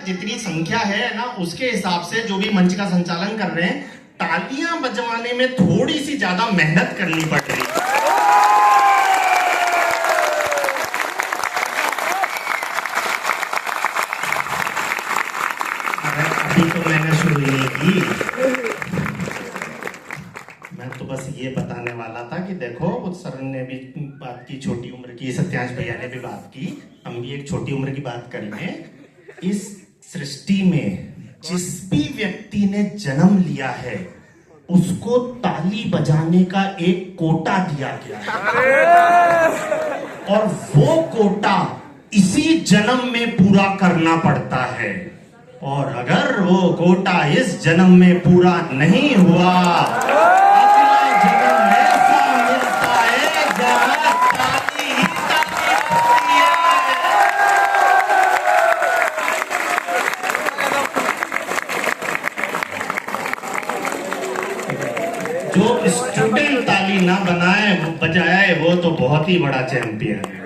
जितनी संख्या है ना उसके हिसाब से जो भी मंच का संचालन कर रहे हैं, तालियां बजवाने में थोड़ी सी ज्यादा मेहनत करनी पड़ रही है। अभी तो मैंने शुरू ही नहीं की, मैं तो बस ये बताने वाला था कि देखो उस सर ने भी बात की, छोटी उम्र की, सत्यांश भैया ने भी बात की, हम भी एक छोटी उम्र की बात कर लें। इस सृष्टि में जिस भी व्यक्ति ने जन्म लिया है उसको ताली बजाने का एक कोटा दिया गया है और वो कोटा इसी जन्म में पूरा करना पड़ता है। और अगर वो कोटा इस जन्म में पूरा नहीं हुआ, अगला जन्म ऐसा मिलता है जहां ताली ही ताली है। जो स्टूडेंट ताली ना बजाए वो तो बहुत ही बड़ा चैंपियन है।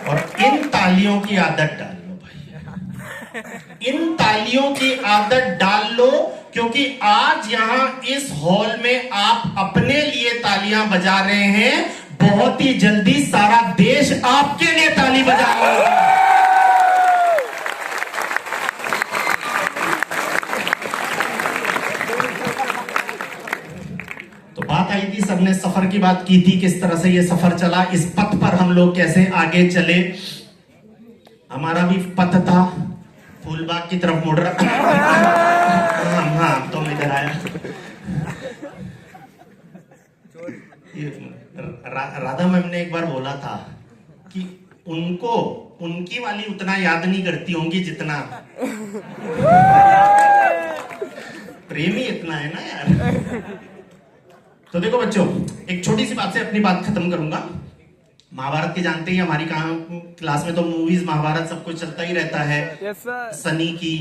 और इन तालियों की आदत डाल लो भाई, इन तालियों की आदत डाल लो, क्योंकि आज यहां इस हॉल में आप अपने लिए तालियां बजा रहे हैं, बहुत ही जल्दी सारा देश आपके लिए ताली बजाएगा। बात आई थी, सबने सफर की बात की थी, किस तरह से ये सफर चला, इस पथ पर हम लोग कैसे आगे चले। हमारा भी पथ था फूलबाग की तरफ मुड़ रहा। हाँ तुम इधर आया। राधा मैम ने एक बार बोला था कि उनको उनकी वाली उतना याद नहीं करती होंगी जितना प्रेमी इतना है ना यार। तो देखो बच्चों, एक छोटी सी बात से अपनी बात खत्म करूंगा। महाभारत के जानते ही, हमारी क्लास में तो मूवीज महाभारत सब कुछ चलता ही रहता है। yes, सनी की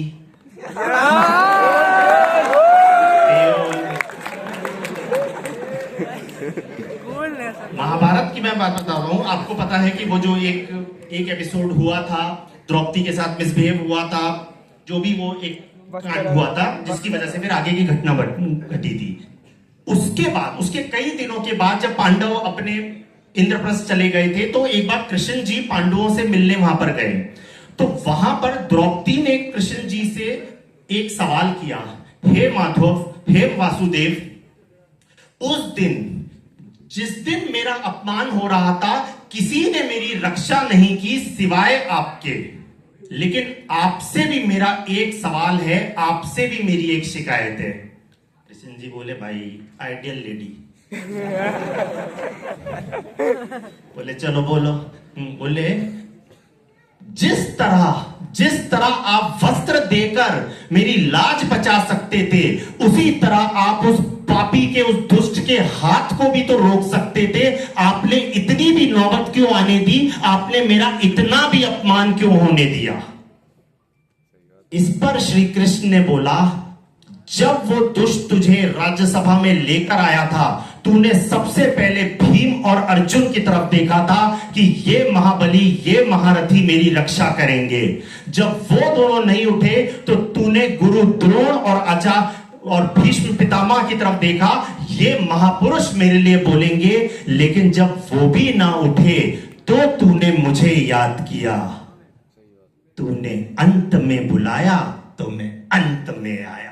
महाभारत की मैं बात बता रहा हूँ। आपको पता है कि वो जो एक एपिसोड हुआ था, द्रौपदी के साथ मिसबिहेव हुआ था, जो भी वो एक कांड हुआ था जिसकी वजह से फिर आगे की घटना घटी थी। उसके बाद, उसके कई दिनों के बाद जब पांडव अपने इंद्रप्रस्थ चले गए थे, तो एक बार कृष्ण जी पांडवों से मिलने वहां पर गए। तो वहां पर द्रौपदी ने कृष्ण जी से एक सवाल किया, हे माधव, हे वासुदेव, उस दिन जिस दिन मेरा अपमान हो रहा था, किसी ने मेरी रक्षा नहीं की सिवाय आपके, लेकिन आपसे भी मेरा एक सवाल है, आपसे भी मेरी एक शिकायत है। कृष्ण जी बोले, भाई आइडियल लेडी। बोले चलो बोलो। बोले, जिस तरह आप वस्त्र देकर मेरी लाज बचा सकते थे, उसी तरह आप उस पापी के, उस दुष्ट के हाथ को भी तो रोक सकते थे। आपने इतनी भी नौबत क्यों आने दी? आपने मेरा इतना भी अपमान क्यों होने दिया? इस पर श्री कृष्ण ने बोला, जब वो दुष्ट तुझे राज्यसभा में लेकर आया था, तूने सबसे पहले भीम और अर्जुन की तरफ देखा था कि ये महाबली, ये महारथी मेरी रक्षा करेंगे। जब वो दोनों नहीं उठे तो तूने गुरु द्रोण और भीष्म पितामह की तरफ देखा, ये महापुरुष मेरे लिए बोलेंगे। लेकिन जब वो भी ना उठे तो तूने मुझे याद किया, तूने अंत में बुलाया तो मैं अंत में आया।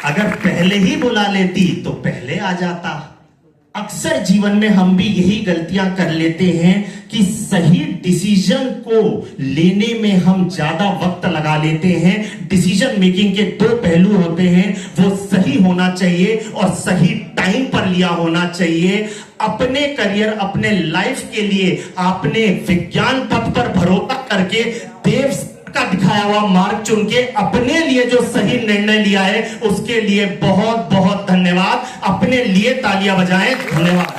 अगर पहले ही बुला लेती तो पहले आ जाता। अक्सर जीवन में हम भी यही गलतियां कर लेते हैं कि सही डिसीजन को लेने में हम ज्यादा वक्त लगा लेते हैं। डिसीजन मेकिंग के दो पहलू होते हैं, वो सही होना चाहिए और सही टाइम पर लिया होना चाहिए। अपने करियर, अपने लाइफ के लिए आपने विज्ञान पथ पर भरोसा करके, देव का दिखाया हुआ मार्ग चुन के अपने लिए जो सही निर्णय लिया है, उसके लिए बहुत बहुत धन्यवाद। अपने लिए तालियां बजाएं। धन्यवाद।